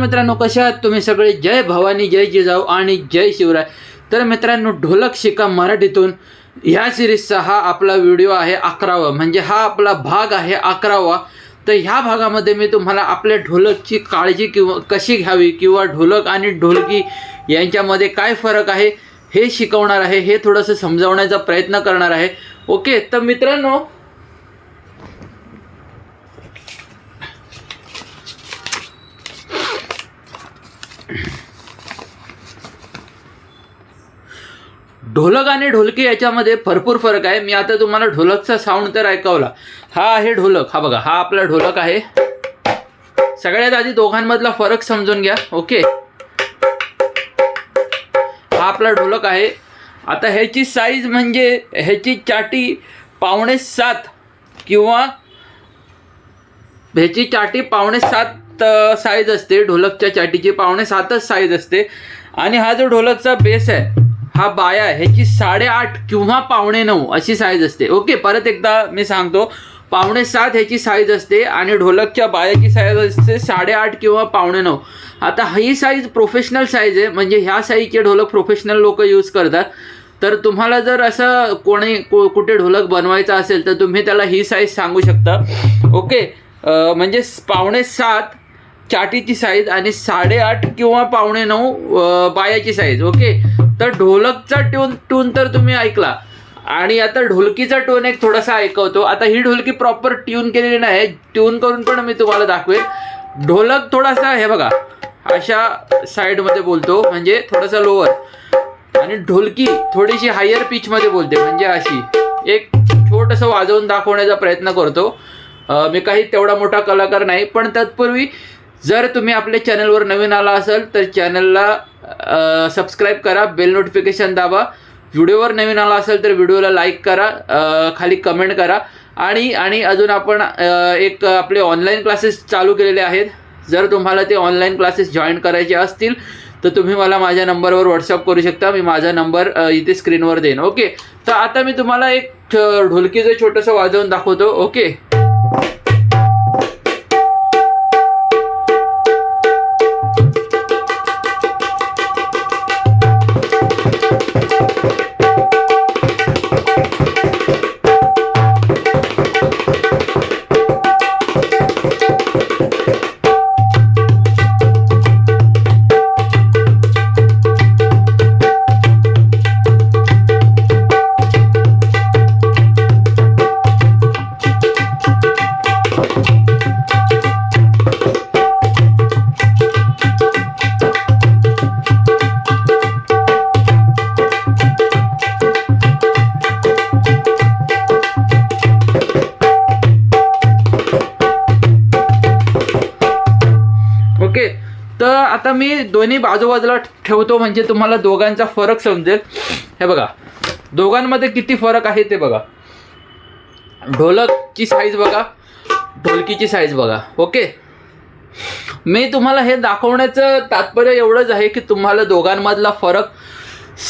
मित्रांनो, कशा आहात तुम्ही सगळे? जय भवानी, जय जिजाऊ आणि जय शिवराय. तर मित्रांनो, ढोलक शिका मराठीतून ह्या सिरीजचा हा आपला व्हिडिओ आहे 11वा, म्हणजे हा आपला भाग आहे 11वा. तर ह्या भागामध्ये मी तुम्हाला आपल्या ढोलकची काळजी किंवा कशी घ्यावी किंवा ढोलक आणि ढोलकी यांच्यामध्ये काय फरक आहे हे शिकवणार आहे, हे थोडंसं समजावण्याचा प्रयत्न करणार आहे. ओके, तर मित्रांनो, ढोलक आणि ढोलकी याच्यामध्ये भरपूर फरक आहे. मी आता तुम्हाला ढोलकचा साऊंड तर ऐकवला. हा आहे ढोलक, हा बघा, हा आपला ढोलक आहे. सगळ्यात आधी दोघांमधला फरक समजून घ्या. ओके, हा आपला ढोलक आहे. आता ह्याची साईज म्हणजे ह्याची चाटी 5.5 किंवा ह्याची चाटी 5.5 साईज असते. ढोलकच्या चाटीची 5.5च साईज असते. आणि हा जो ढोलकचा बेस आहे, हा बाया, ह्याची 8.5 किंवा 8.9 अशी साईज असते. ओके, परत एकदा मी सांगतो, 5.7 ह्याची साईज असते आणि ढोलकच्या बायाची साईज असते 8.5 किंवा 8.9. आता ही साईज प्रोफेशनल साईज आहे, म्हणजे ह्या साईजचे ढोलक प्रोफेशनल लोक यूज करतात. तर तुम्हाला जर असं कुठे ढोलक बनवायचा असेल तर तुम्ही त्याला ही साईज सांगू शकता. ओके, म्हणजे 5.7 चाटीची साईज आणि 8.5 किंवा 8.9 बायाची साईज. ओके, तर ढोलकचा ट्यून तर तुम्ही ऐकला आणि आता ढोलकीचा टोन एक थोडासा ऐकवतो. आता ही ढोलकी प्रॉपर ट्यून केलेली नाही, ट्यून करून पण मी तुम्हाला दाखवेन. ढोलक थोडासा हे बघा अशा साईडमध्ये बोलतो, म्हणजे थोडासा लोअर, आणि ढोलकी थोडीशी हायर पिचमध्ये बोलते, म्हणजे अशी एक छोटंसं वाजवून दाखवण्याचा प्रयत्न करतो. मी काही तेवढा मोठा कलाकार नाही, पण तत्पूर्वी जर तुम्ही आपल्या चॅनलवर नवीन आला असाल तर चॅनलला सबस्क्राईब करा, बेल नोटिफिकेशन दाबा. व्हिडिओवर नवीन आला असेल तर व्हिडिओला लाईक करा, खाली कमेंट करा. आणि अजून आपण एक आपले ऑनलाईन क्लासेस चालू केलेले आहेत. जर तुम्हाला ते ऑनलाईन क्लासेस जॉईन करायचे असतील तर तुम्ही मला माझ्या नंबरवर व्हॉट्सअप करू शकता. मी माझा नंबर इथे स्क्रीनवर देईन. ओके, तर आता मी तुम्हाला एक ढोलकीचं छोटंसं वाजवून दाखवतो. ओके, तर आता मी दोन्ही बाजूबाजूला ठेवतो म्हणजे तुम्हाला दोघांचा फरक समजेल. हे बघा, दोघांमध्ये किती फरक आहे ते बघा. ढोलकची साईज बघा, ढोलकीची साईज बघा. ओके, मी तुम्हाला हे दाखवण्याचं तात्पर्य एवढंच आहे की तुम्हाला दोघांमधला फरक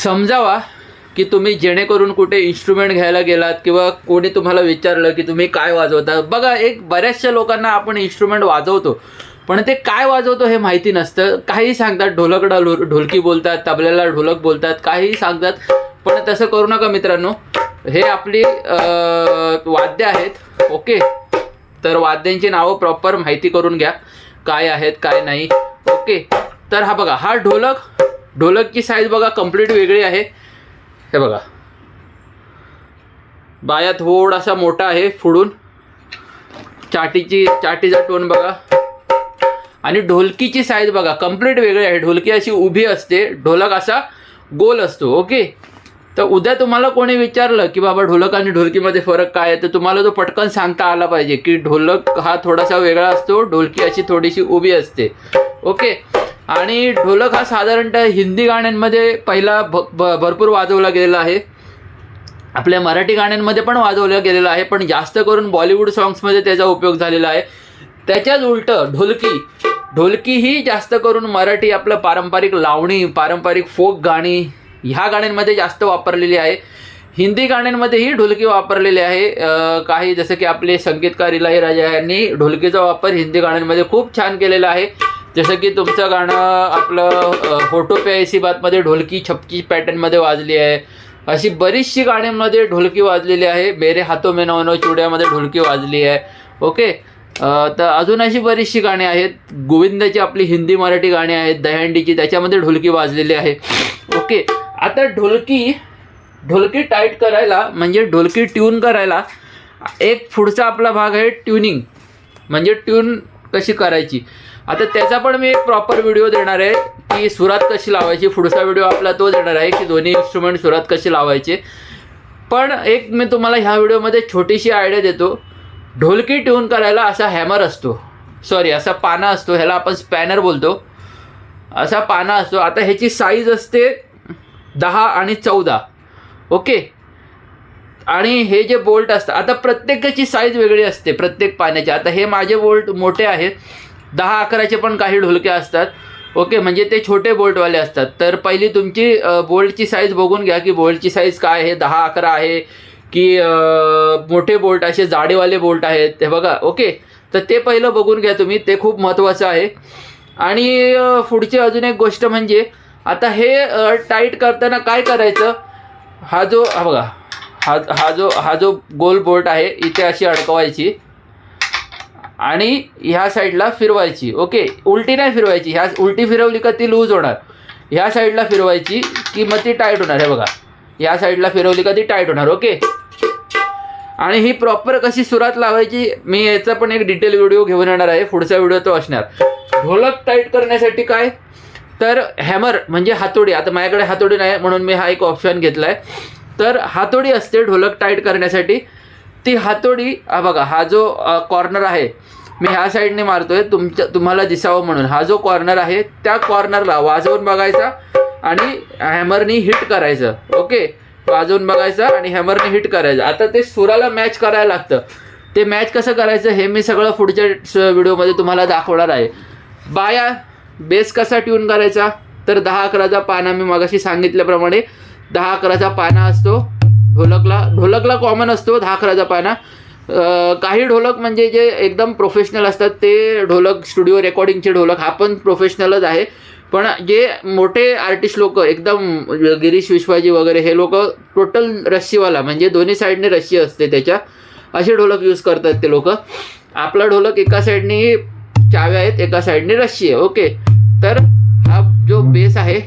समजावा, की तुम्ही जेणेकरून कुठे इन्स्ट्रुमेंट घ्यायला गेलात किंवा कोणी तुम्हाला विचारलं की तुम्ही काय वाजवता. बघा, एक बऱ्याचशा लोकांना आपण इन्स्ट्रुमेंट वाजवतो पण ते काय वाजवतो हे माहिती नसतं. काही सांगतात ढोलकला ढोलकी बोलतात, तबल्याला ढोलक बोलतात, काही सांगतात. पण तसं करू नका मित्रांनो, हे आपली वाद्य आहेत. ओके, तर वाद्यांची नावं प्रॉपर माहिती करून घ्या, काय आहेत काय नाही. ओके, तर हा बघा, हा ढोलकची साईज बघा कंप्लीट वेगळी आहे. हे बघा, बाया थोडासा मोठा आहे फुडून, चाटीचा टोन बघा. आणि ढोलकीची साईज बघा कंप्लीट वेगळी आहे. ढोलकी अशी उभी असते, ढोलक असा गोल असतो. ओके, तर उद्या तुम्हाला कोणी विचारलं की बाबा ढोलक आणि ढोलकीमध्ये फरक काय आहे, तर तुम्हाला तो पटकन सांगता आला पाहिजे की ढोलक हा थोडासा वेगळा असतो, ढोलकी अशी थोडीशी उभी असते. ओके. आणि ढोलक हा साधारणतः हिंदी गाण्यांमध्ये पहिला भरपूर वाजवला गेलेला आहे. आपल्या मराठी गाण्यांमध्ये पण वाजवलं गेलेलं आहे, पण जास्त करून बॉलिवूड सॉंग्समध्ये त्याचा उपयोग झालेला आहे. त्याच्याच उलटं ढोलकी ही जास्त करून मराठी आपलं पारंपरिक लावणी, पारंपरिक फोक गाणी ह्या गाण्यांमध्ये जास्त वापरलेली आहे. हिंदी गाण्यांमध्येही ढोलकी वापरलेली आहे. काही जसं की आपले संगीतकार इलाईराजा यांनी ढोलकीचा वापर हिंदी गाण्यांमध्ये खूप छान केलेला आहे. जसं की तुमचं गाणं आपलं होठो पे ऐसी बातमध्ये ढोलकी छपकी पॅटर्नमध्ये वाजली आहे. अशी बरीचशी गाण्यांमध्ये ढोलकी वाजलेली आहे. मेरे हाथों में नौ नौ चुड्यामध्ये ढोलकी वाजली आहे. ओके. तर अजून अशी बरीचशी गाणी आहेत. गोविंदाची आपली हिंदी मराठी गाणी आहेत, दहीहंडीची, त्याच्यामध्ये ढोलकी वाजलेली आहे. ओके. आता ढोलकी टाईट करायला म्हणजे ढोलकी ट्यून करायला एक पुढचा आपला भाग आहे ट्युनिंग, म्हणजे ट्यून कशी करायची. आता त्याचा पण मी एक प्रॉपर व्हिडिओ देणार आहे की सुरात कशी लावायची. पुढचा व्हिडिओ आपला तो देणार आहे की दोन्ही इन्स्ट्रुमेंट सुरात कशी लावायचे. पण एक मी तुम्हाला ह्या व्हिडिओमध्ये छोटीशी आयडिया देतो. ढोलकी ट्यून करायला असा हॅमर असतो, असा पाना असतो, ह्याला आपण स्पॅनर बोलतो. असा पाना असतो. आता ह्याची साईज असते 10 आणि 14. ओके. आणि हे जे बोल्ट असतात, आता प्रत्येकाची साईज वेगळी असते प्रत्येक पाण्याची. आता हे माझे बोल्ट मोठे आहेत, 10-11चे पण काही ढोलके असतात. ओके. म्हणजे ते छोटे बोल्टवाले असतात. तर पहिली तुमची बोल्टची साईज बघून घ्या की बोल्टची साईज काय आहे, 10-11 आहे की मोठे बोल्ट असे जाडेवाले बोल्ट आहेत, हे बघा. ओके. तर ते पहिलं बघून घ्या तुम्ही, ते खूप महत्त्वाचं आहे. आणि पुढची अजून एक गोष्ट म्हणजे आता हे टाईट करताना काय करायचं, हा बघा, हा जो गोल बोल्ट आहे इथे अशी अडकवायची आणि ह्या साईडला फिरवायची. ओके. उलटी नाही फिरवायची, ह्या उलटी फिरवली का ती लूज होणार. ह्या साईडला फिरवायची की मग ती टाईट होणार. हे बघा, ह्या साईडला फिरवली का ती टाईट होणार. ओके. आणि ही प्रॉपर कशी सुरात लावायची मी याचा पण एक डिटेल व्हिडिओ घेऊन येणार आहे. पुढचा व्हिडिओ तो असणार. ढोलक टाईट करण्यासाठी काय, तर हॅमर म्हणजे हातोडी. आता माझ्याकडे हातोडी नाही म्हणून मी हा एक ऑप्शन घेतला आहे. तर हातोडी असते ढोलक टाईट करण्यासाठी. ती हातोडी बघा, हा जो कॉर्नर आहे मी ह्या साईडने मारतोय तुम्हाला दिसावं म्हणून. हा जो कॉर्नर आहे त्या कॉर्नरला वाजवून बघायचा आणि हॅमरनी हिट करायचं. ओके. वाजवून बघायचं आणि हॅमरने हिट करायचं. आता ते सुराला मॅच करायला लागतं. ते मॅच कसं करायचं हे मी सगळं पुढच्या व्हिडिओमध्ये तुम्हाला दाखवणार आहे. बाया बेस कसा ट्यून करायचा, तर 10-11चा पाना मी मगाशी सांगितल्याप्रमाणे 10-11चा पाना असतो ढोलकला कॉमन असतो 10-11चा पाना. काही ढोलक म्हणजे जे एकदम प्रोफेशनल असतात ते ढोलक, स्टुडिओ रेकॉर्डिंगचे ढोलक, हा पण प्रोफेशनलच आहे. पण जे मोठे आर्टिस्ट लोक एकदम गिरीश विश्वाजी वगैरे हे लोक टोटल रस्सीवाला म्हणजे दोन्ही साईडने रस्सी असते त्याच्या, असे ढोलक यूज करतात ते लोक. आपला ढोलक एका साईडने चाव्या आहेत, एका साईडने रस्सी आहे. ओके. तर हा जो बेस आहे,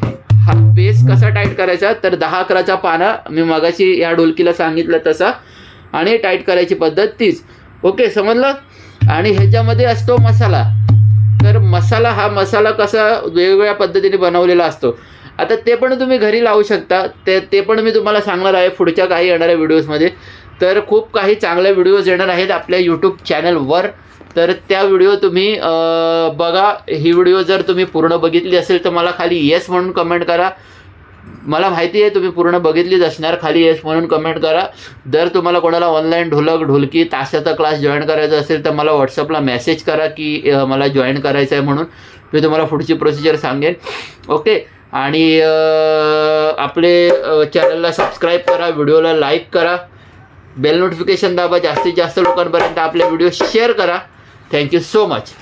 हा बेस कसा टाईट करायचा, तर 10-11चा पाना मी मगाशी या ढोलकीला सांगितलं तसा, आणि टाईट करायची पद्धत तीच. ओके. समजलं. आणि ह्याच्यामध्ये असतो मसाला. तर हा मसाला कसा वेगवेगळ्या पद्धतीने बनवलेला असतो. आता ते पण तुम्ही घरी लावू शकता. ते पण मी तुम्हाला सांगणार आहे पुढच्या काही येणाऱ्या व्हिडिओजमध्ये. तर खूप काही चांगल्या व्हिडिओज येणार आहेत आपल्या यूट्यूब चॅनलवर. तर त्या व्हिडिओ तुम्ही बघा. ही व्हिडिओ जर तुम्ही पूर्ण बघितली असेल तर मला खाली येस म्हणून कमेंट करा. मला माहिती आहे तुम्ही पूर्ण बघितलीच असणार. खाली येस म्हणून कमेंट करा. जर तुम्हाला कोणाला ऑनलाईन ढोलकी तासाचा क्लास जॉईन करायचा असेल तर मला व्हॉट्सअपला मेसेज करा की मला जॉईन करायचं आहे म्हणून. मी तुम्हाला पुढची प्रोसिजर सांगेन. ओके. आणि आपले चॅनलला सबस्क्राईब करा, व्हिडिओला लाईक करा, बेल नोटिफिकेशन दाबा, जास्तीत जास्त लोकांपर्यंत आपले व्हिडिओ शेअर करा. Thank you so much.